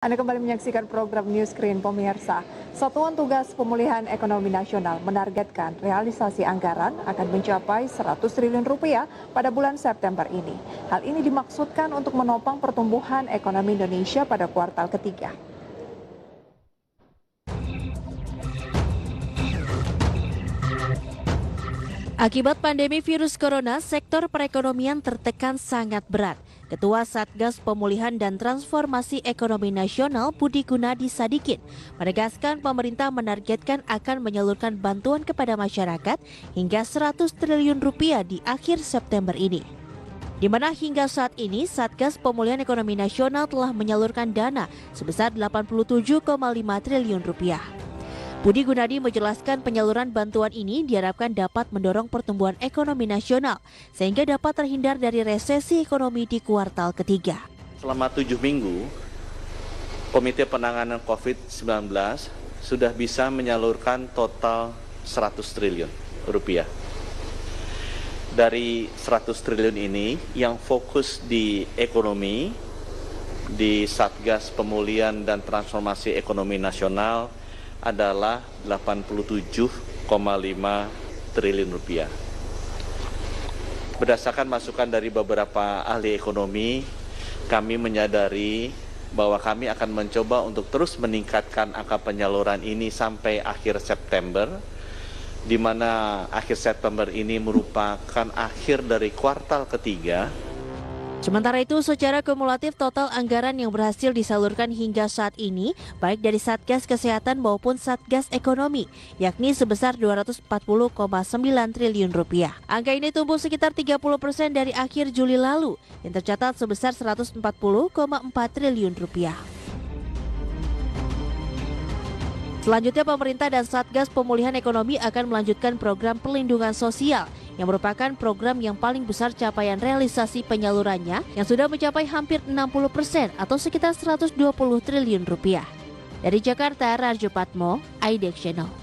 Anda kembali menyaksikan program News Screen pemirsa. Satuan Tugas Pemulihan Ekonomi Nasional menargetkan realisasi anggaran akan mencapai 100 triliun rupiah pada bulan September ini. Hal ini dimaksudkan untuk menopang pertumbuhan ekonomi Indonesia pada kuartal ketiga. Akibat pandemi virus corona, sektor perekonomian tertekan sangat berat. Ketua Satgas Pemulihan dan Transformasi Ekonomi Nasional Budi Gunadi Sadikin menegaskan pemerintah menargetkan akan menyalurkan bantuan kepada masyarakat hingga 100 triliun rupiah di akhir September ini. Di mana hingga saat ini Satgas Pemulihan Ekonomi Nasional telah menyalurkan dana sebesar 87,5 triliun rupiah. Budi Gunadi menjelaskan penyaluran bantuan ini diharapkan dapat mendorong pertumbuhan ekonomi nasional sehingga dapat terhindar dari resesi ekonomi di kuartal ketiga. Selama 7 minggu, Komite Penanganan COVID-19 sudah bisa menyalurkan total 100 triliun rupiah. Dari 100 triliun ini yang fokus di ekonomi, di Satgas Pemulihan dan Transformasi Ekonomi Nasional adalah 87,5 triliun rupiah. Berdasarkan masukan dari beberapa ahli ekonomi, kami menyadari bahwa kami akan mencoba untuk terus meningkatkan angka penyaluran ini sampai akhir September, di mana akhir September ini merupakan akhir dari kuartal ketiga. Sementara itu, secara kumulatif total anggaran yang berhasil disalurkan hingga saat ini, baik dari Satgas Kesehatan maupun Satgas Ekonomi, yakni sebesar 240,9 triliun rupiah. Angka ini tumbuh sekitar 30% dari akhir Juli lalu, yang tercatat sebesar 140,4 triliun rupiah. Selanjutnya, pemerintah dan Satgas Pemulihan Ekonomi akan melanjutkan program perlindungan sosial yang merupakan program yang paling besar capaian realisasi penyalurannya yang sudah mencapai hampir 60% atau sekitar 120 triliun rupiah. Dari Jakarta, Rarjo Patmo, IDX Channel.